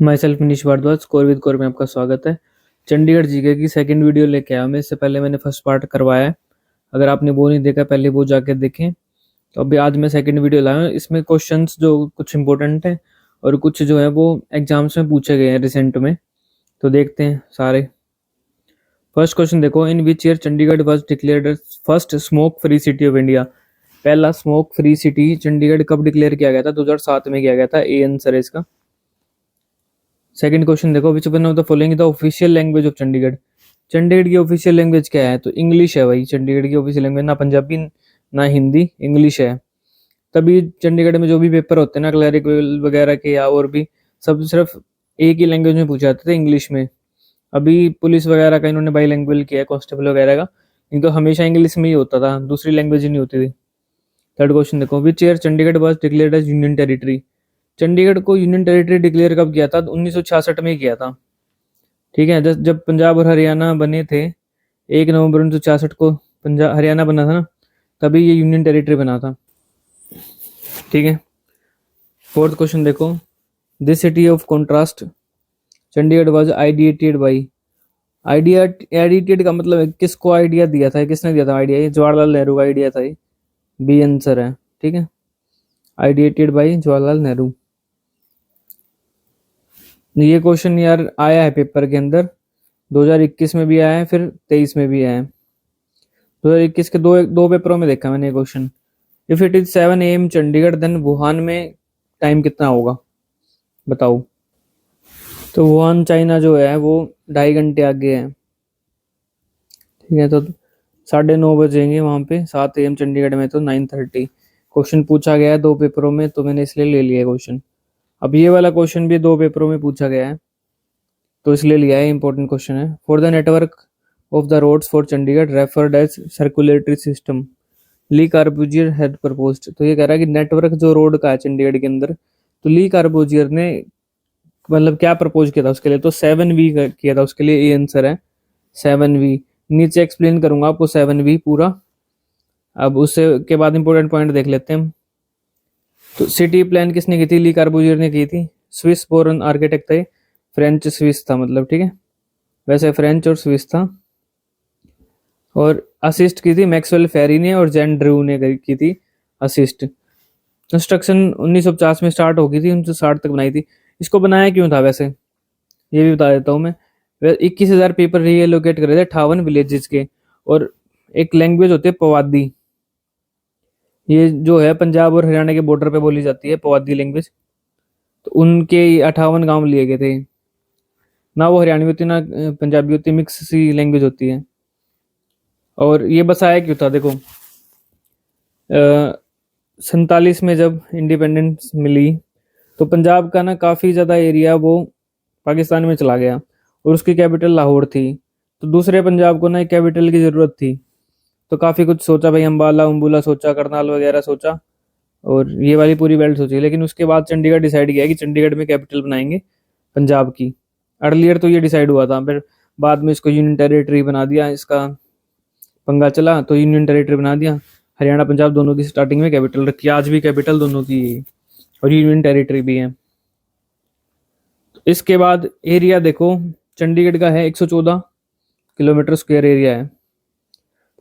My self Manish Bhardwaj score with core में आपका स्वागत है। चंडीगढ़ जीके की सेकंड वीडियो लेके आया मैं। इससे पहले मैंने फर्स्ट पार्ट करवाया है, अगर आपने वो नहीं देखा पहले वो जाके देखें। तो अभी आज मैं सेकंड वीडियो लाया हूँ। इसमें क्वेश्चंस जो कुछ इंपॉर्टेंट है और कुछ जो है वो एग्जाम्स में पूछे गए हैं रिसेंट में, तो देखते हैं सारे। फर्स्ट क्वेश्चन देखो, in which year Chandigarh was declared first smoke free city of India. पहला स्मोक फ्री सिटी चंडीगढ़ कब डिक्लेयर किया गया था? 2007 में किया गया था। ए आंसर है इसका। सेकंड क्वेश्चन देखो, which one of the following the official language of Chandigarh. Chandigarh की ऑफिशियल लैंग्वेज क्या है? तो इंग्लिश है भाई। चंडीगढ़ की ऑफिशियल लैंग्वेज ना पंजाबी ना हिंदी, इंग्लिश है। तभी चंडीगढ़ में जो भी पेपर होते हैं ना क्लरिकल वगैरह के या और भी, सब सिर्फ एक ही लैंग्वेज में पूछे जाते थे, इंग्लिश में। अभी पुलिस वगैरह का इन्होंने बाई लैंग्वेज किया है, कांस्टेबल वगैरह का, नहीं तो हमेशा इंग्लिश में ही होता था, दूसरी लैंग्वेज ही नहीं होती थी। थर्ड क्वेश्चन देखो, which year Chandigarh was declared as union territory. Chandigarh को यूनियन टेरिटरी डिक्लेयर कब किया था? 1966 में किया था। ठीक है, जब पंजाब और हरियाणा बने थे 1 नवंबर 1966 को पंजाब हरियाणा बना था ना, तभी ये यूनियन टेरिटरी बना था। ठीक है। फोर्थ क्वेश्चन देखो, this city of contrast Chandigarh was ideated by. Ideated का मतलब है किसको आइडिया दिया था, किसने दिया था आइडिया? ये जवाहरलाल नेहरू का आइडिया था। ये बी आंसर है। ठीक है, आइडिएटेड बाई जवाहरलाल नेहरू। ये क्वेश्चन यार आया है पेपर के अंदर, 2021 में भी आया है, फिर 23 में भी आया है। 2021 के दो पेपरों में देखा मैंने question. If it is 7 AM Chandigarh then Wuhan में टाइम कितना होगा बताओ। तो वुहान चाइना जो है वो 2.5 घंटे आगे है। ठीक है, तो 9:30 बजेंगे वहां पे। 7 AM चंडीगढ़ में तो 9:30। क्वेश्चन पूछा गया है 2 पेपरों में, तो मैंने इसलिए ले लिया क्वेश्चन। अब ये वाला क्वेश्चन भी 2 पेपरों में पूछा गया है, तो इसलिए लिया है, इंपॉर्टेंट क्वेश्चन है। For the network of the roads for Chandigarh referred as circulatory system Le Corbusier had proposed. तो ये कह रहा है कि नेटवर्क जो रोड का है चंडीगढ़ के अंदर, तो ली कार्बूजियर ने मतलब क्या प्रपोज किया था उसके लिए? तो 7V किया था उसके लिए। ये आंसर है 7V। नीचे एक्सप्लेन करूंगा आपको 7V पूरा। अब उससे के बाद इंपॉर्टेंट पॉइंट देख लेते हैं। तो सिटी प्लान किसने की थी? ली कार्बूजियर ने की थी। स्विस बोर्न आर्किटेक्ट थे, फ्रेंच स्विस था मतलब। ठीक है, वैसे फ्रेंच और स्विस था। और असिस्ट की थी मैक्सवेल फेरी ने और जैन ड्रू ने की थी असिस्ट। कंस्ट्रक्शन 1950 में स्टार्ट हो गई थी, 1960 तक बनाई थी। इसको बनाया क्यों था वैसे, ये भी बता देता हूँ मैं। 21,000 पेपर रीएलोकेट करे थे 58 विलेजेस के। और एक लैंग्वेज होती है पवादी, ये जो है पंजाब और हरियाणा के बॉर्डर पे बोली जाती है पवादी लैंग्वेज। तो उनके 58 गांव लिए गए थे ना, वो हरियाणवी होती ना पंजाबी होती, मिक्स सी लैंग्वेज होती है। और ये बसाया क्यों था देखो, 47 में जब इंडिपेंडेंस मिली तो पंजाब का ना काफ़ी ज़्यादा एरिया वो पाकिस्तान में चला गया और उसकी कैपिटल लाहौर थी। तो दूसरे पंजाब को ना एक कैपिटल की ज़रूरत थी, तो काफ़ी कुछ सोचा भाई, अम्बाला उम्बुला सोचा, करनाल वगैरह सोचा, और ये वाली पूरी बेल्ट सोची। लेकिन उसके बाद चंडीगढ़ डिसाइड किया कि चंडीगढ़ में कैपिटल बनाएंगे पंजाब की। अर्लियर तो ये डिसाइड हुआ था, फिर बाद में इसको यूनियन टेरिटरी बना दिया, इसका पंगा चला तो यूनियन टेरिटरी बना दिया। हरियाणा पंजाब दोनों की स्टार्टिंग में कैपिटल रखी, आज भी कैपिटल दोनों की है और यूनियन टेरिटरी भी है। इसके बाद एरिया देखो, चंडीगढ़ का है 114 किलोमीटर स्क्वायर एरिया है।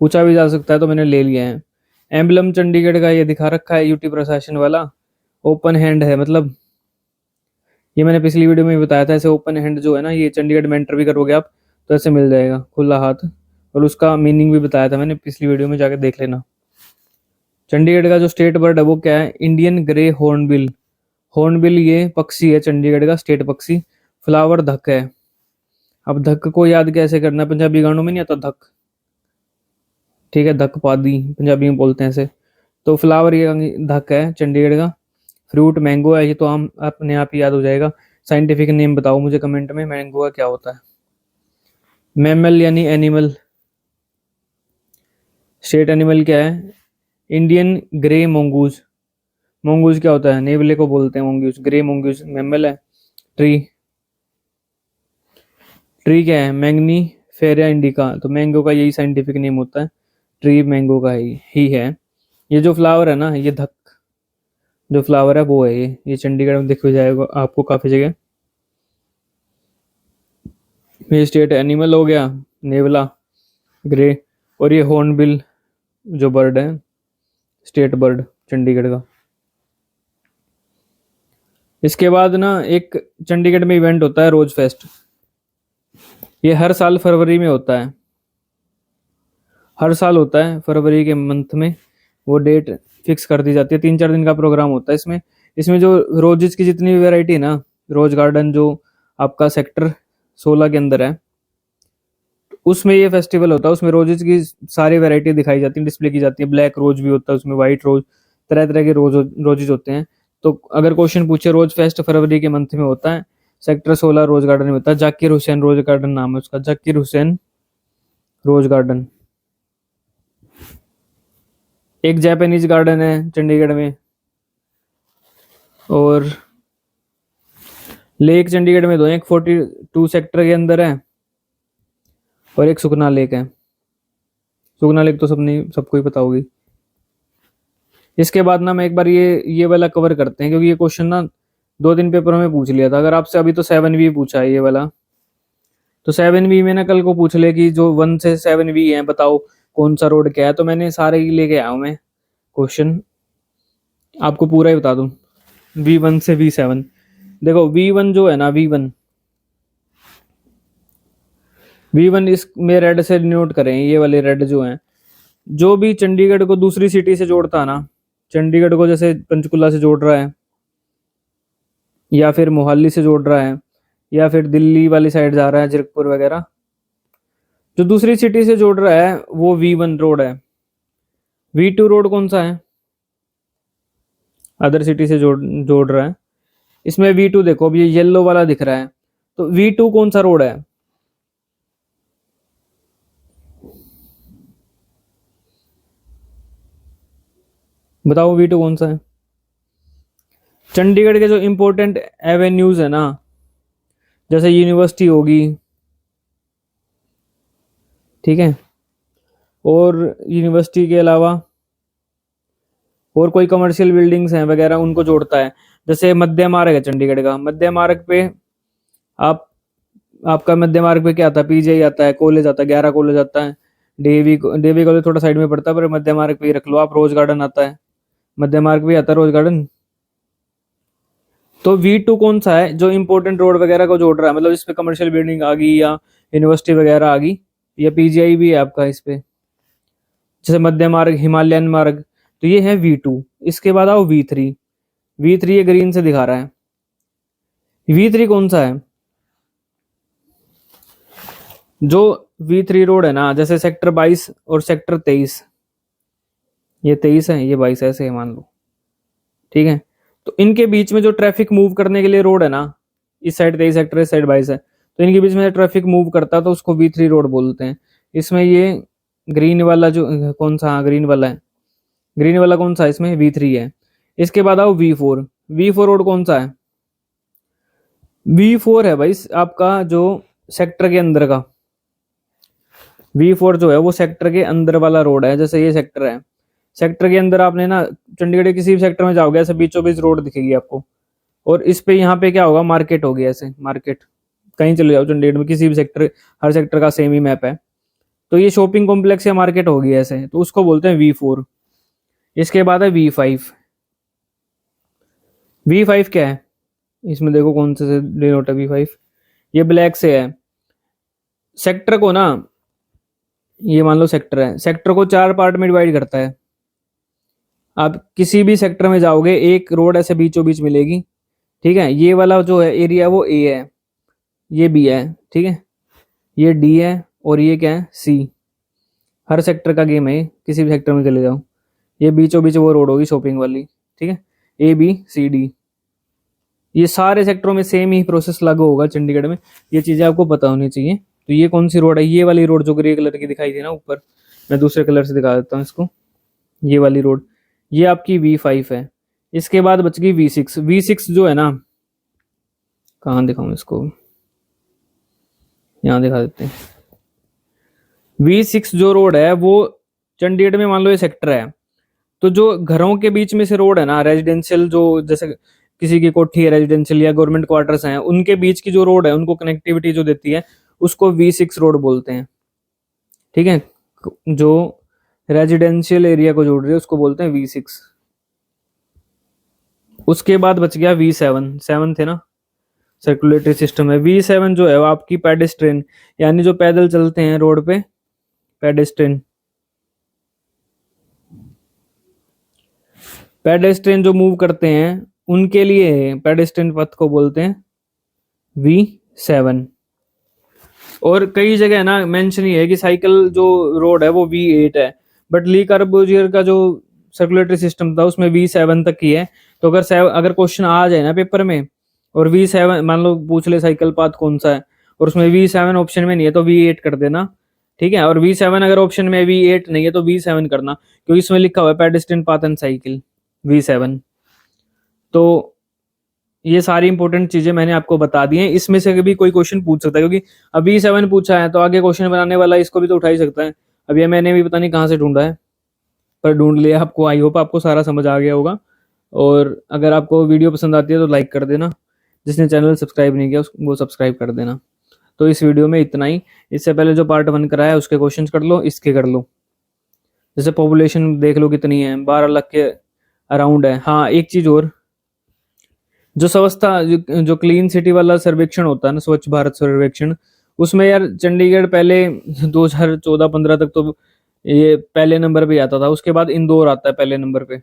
पूछा भी जा सकता है तो मैंने ले लिया है। एम्बलम चंडीगढ़ का ये दिखा रखा है यूटी प्रशासन वाला, ओपन हैंड है। मतलब ये मैंने पिछली वीडियो में भी बताया था, ऐसे ओपन हैंड जो है ना, ये चंडीगढ़ में एंटर भी करोगे आप तो ऐसे मिल जाएगा खुला हाथ। और उसका मीनिंग भी बताया था मैंने पिछली वीडियो में, जाकर देख लेना। चंडीगढ़ का जो स्टेट बर्ड है वो क्या है? Indian grey hornbill. हॉर्नबिल ये पक्षी है चंडीगढ़ का स्टेट पक्षी। फ्लावर धक है। अब धक को याद कैसे करना? पंजाबी गानों में नहीं आता धक? ठीक है, धक पादी पंजाबी में बोलते हैं ऐसे। तो फ्लावर ये धक है चंडीगढ़ का। फ्रूट मैंगो है, ये तो हम अपने आप ही याद हो जाएगा। साइंटिफिक नेम बताओ मुझे कमेंट में, मैंगो का क्या होता है? मैमल यानी एनिमल। स्टेट एनिमल क्या है? Indian grey mongoose. मोंगूज क्या होता है? नेवले को बोलते हैं मोंगूज। ग्रे मोंगूज मैमल है। ट्री, ट्री क्या है? मैंगनी फेरिया इंडिका। तो मैंगो का यही साइंटिफिक नेम होता है, ट्री मैंगो का ही है। ये जो फ्लावर है ना, ये धक जो फ्लावर है वो है ये चंडीगढ़ में दिख जाएगा आपको काफ़ी जगह। ये स्टेट एनिमल हो गया नेवला ग्रे, और ये हॉर्नबिल जो बर्ड है, स्टेट बर्ड चंडीगढ़ का। इसके बाद ना एक चंडीगढ़ में इवेंट होता है रोज फेस्ट। ये हर साल फरवरी में होता है, हर साल होता है फरवरी के मंथ में। वो डेट फिक्स कर दी जाती है, 3-4 दिन का प्रोग्राम होता है इसमें। इसमें जो रोजेस की जितनी भी वैरायटी है ना, रोज गार्डन जो आपका सेक्टर 16 के अंदर है, उसमें ये फेस्टिवल होता है। उसमें रोजेस की सारी वैरायटी दिखाई जाती है, डिस्प्ले की जाती है। ब्लैक रोज भी होता है उसमें, व्हाइट रोज, तरह तरह के रोजेज होते हैं। तो अगर क्वेश्चन पूछे, रोज फेस्ट फरवरी के मंथ में होता है, सेक्टर 16 रोज गार्डन में होता है। जाकिर हुसैन रोज गार्डन नाम है उसका, जाकिर हुसैन रोज गार्डन। एक जापानीज गार्डन है चंडीगढ़ में, और लेक चंडीगढ़ में दो हैं, एक 42 सेक्टर के अंदर है और एक सुखना लेक है। सुखना लेक तो सबको ही पता होगी। इसके बाद ना मैं एक बार ये वाला कवर करते हैं, क्योंकि ये क्वेश्चन ना 2-3 पेपरों में पूछ लिया था। अगर आपसे अभी तो 7V पूछा है ये वाला, तो 7V में ना कल को पूछ ले कि जो 1 से 7V है बताओ कौन सा रोड क्या है, तो मैंने सारे ही लेके आया हूं मैं क्वेश्चन, आपको पूरा ही बता दूं। V1 से V7 देखो, V1 जो है ना, V1 इस में रेड से नोट करें, ये वाले रेड जो हैं, जो भी चंडीगढ़ को दूसरी सिटी से जोड़ता है ना, चंडीगढ़ को जैसे पंचकुला से जोड़ रहा है, या फिर मोहाली से जोड़ रहा है, या फिर दिल्ली वाली साइड जा रहा है, जीरकपुर वगैरह, जो दूसरी सिटी से जोड़ रहा है वो V1 रोड है। V2 रोड कौन सा है, अदर सिटी से जोड़ रहा है। इसमें V2 देखो, अब ये येलो वाला दिख रहा है, तो V2 कौन सा रोड है, बताओ V2 कौन सा है। चंडीगढ़ के जो इंपॉर्टेंट एवेन्यूज है ना, जैसे यूनिवर्सिटी होगी, ठीक है, और यूनिवर्सिटी के अलावा और कोई कमर्शियल बिल्डिंग्स हैं वगैरह, उनको जोड़ता है। जैसे मध्य मार्ग है चंडीगढ़ का, मध्य मार्ग पे आपका मध्य मार्ग पे क्या आता है, पीजीआई आता है, कॉलेज आता है, 11 कॉलेज आता है, डेवी कॉलेज थोड़ा साइड में पड़ता है, पर मध्य मार्ग पे ही रख लो आप। रोज गार्डन आता है, मध्य मार्ग भी आता है रोज गार्डन। तो V2 कौन सा है, जो इंपॉर्टेंट रोड वगैरह को जोड़ रहा है, मतलब इस पे कमर्शियल बिल्डिंग आ गई या यूनिवर्सिटी वगैरह आ गई, या पीजीआई भी है आपका इस पे, जैसे मध्य मार्ग, हिमालयन मार्ग, तो ये है V2। इसके बाद आओ V3। V3 ये ग्रीन से दिखा रहा है। V3 कौन सा है, जो V3 रोड है ना, जैसे सेक्टर 22 और सेक्टर 23, ये 23 है, ये 22 ऐसे है मान लो, ठीक है। तो इनके बीच में जो ट्रैफिक मूव करने के लिए रोड है ना, इस साइड 23 सेक्टर, इस साइड 22 है, तो इनके बीच में ट्रैफिक मूव करता है, तो उसको V3 रोड बोलते हैं। इसमें ये ग्रीन वाला जो कौन सा, हाँ ग्रीन वाला है, ग्रीन वाला कौन सा है, इसमें V3 है। इसके बाद आओ V4। V4 रोड कौन सा है, V4 है भाई आपका जो सेक्टर के अंदर का, V4 जो है वो सेक्टर के अंदर वाला रोड है। जैसे ये सेक्टर है, सेक्टर के अंदर आपने ना चंडीगढ़ के किसी भी सेक्टर में जाओगे, ऐसे बीचों बीच रोड दिखेगी आपको, और इस पे यहाँ पे क्या होगा, मार्केट होगी, ऐसे मार्केट कहीं चले जाओ चंडीगढ़ में किसी भी सेक्टर, हर सेक्टर का सेम ही मैप है, तो ये शॉपिंग कॉम्प्लेक्स या मार्केट होगी ऐसे, तो उसको बोलते हैं V4। इसके बाद है V5। V5 क्या है, इसमें देखो कौन से डिनोट है V5, ये ब्लैक से है। सेक्टर को ना, ये मान लो सेक्टर है, सेक्टर को 4 पार्ट में डिवाइड करता है। आप किसी भी सेक्टर में जाओगे, एक रोड ऐसे बीचों बीच मिलेगी, ठीक है। ये वाला जो है एरिया वो A है, ये B है, ठीक है, ये D है, और ये क्या है C। हर सेक्टर का गेम है, किसी भी सेक्टर में चले जाओ, ये बीचों बीच वो रोड होगी शॉपिंग वाली, ठीक है, ABCD। ये सारे सेक्टरों में सेम ही प्रोसेस लागू होगा चंडीगढ़ में, ये चीजें आपको पता होनी चाहिए। तो ये कौन सी रोड है, ये वाली रोड जो ग्रे कलर की दिखाई थी ना ऊपर, मैं दूसरे कलर से दिखा देता हूँ इसको, ये वाली रोड, ये आपकी V5 है। इसके बाद बच गई V6। V6 जो है ना, कहाँ दिखाऊं इसको, यहाँ दिखा देते हैं। V6 जो रोड है वो चंडीगढ़ में मान लो ये सेक्टर है, तो जो घरों के बीच में से रोड है ना, रेजिडेंशियल जो, जैसे किसी की कोठी है रेजिडेंशियल या गवर्नमेंट क्वार्टर्स हैं, उनके बीच की जो रोड है, उनको कनेक्टिविटी जो देती है, उसको V6 रोड बोलते हैं। ठीक है, जो रेजिडेंशियल एरिया को जोड़ रही है उसको बोलते हैं V6। उसके बाद बच गया V7, 7 थे ना सर्कुलेटरी सिस्टम है। V7 जो है वो आपकी पेडेस्ट्रियन, यानी जो पैदल चलते हैं रोड पे, पेडेस्ट्रियन पेडेस्ट्रियन जो मूव करते हैं उनके लिए पेडेस्ट्रियन पथ को बोलते हैं V7। और कई जगह ना मेंशन ही है कि साइकिल जो रोड है वो V8 है, बट ली कार्बोजियर का जो सर्कुलेटरी सिस्टम था उसमें V7 तक ही है। तो अगर क्वेश्चन आ जाए ना पेपर में और V7 मान लो पूछ ले साइकिल पाथ कौन सा है और उसमें V7 ऑप्शन में नहीं है तो V8 कर देना। ठीक है, और V7 अगर ऑप्शन में V8 नहीं है तो V7 करना, क्योंकि इसमें लिखा हुआ है pedestrian path and cycle V7। तो ये सारी इंपॉर्टेंट चीजें मैंने आपको बता दी हैं। इसमें से भी कोई क्वेश्चन पूछ सकता है, क्योंकि अभी 7 पूछा है तो आगे क्वेश्चन बनाने वाला इसको भी तो उठा ही सकता है। अब ये मैंने भी पता नहीं कहाँ से ढूंढा है, पर ढूंढ लिया आपको। आई होप आपको सारा समझ आ गया होगा। और अगर आपको वीडियो पसंद आती है तो लाइक कर देना, जिसने चैनल सब्सक्राइब नहीं किया वो सब्सक्राइब कर देना। तो इस वीडियो में इतना ही। इससे पहले जो पार्ट 1 कराया उसके क्वेश्चन कर लो, इसके कर लो। जैसे पॉपुलेशन देख लो कितनी है, 12 लाख के अराउंड है। हाँ, एक चीज और, जो स्वच्छता जो क्लीन सिटी वाला सर्वेक्षण होता है ना, स्वच्छ भारत सर्वेक्षण, उसमें यार चंडीगढ़ पहले 2014-15 तक तो ये पहले नंबर पे आता था। उसके बाद इंदौर आता है पहले नंबर पे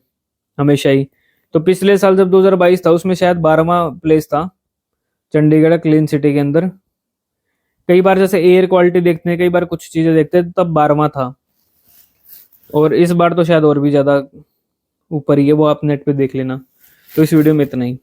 हमेशा ही। तो पिछले साल जब 2022 था उसमें शायद 12वां प्लेस था चंडीगढ़ क्लीन सिटी के अंदर। कई बार जैसे एयर क्वालिटी देखते हैं, कई बार कुछ चीजें देखते हैं, तब 12वां था। और इस बार तो शायद और भी ज्यादा ऊपर ही है, वो आप नेट पे देख लेना। तो इस वीडियो में इतना ही।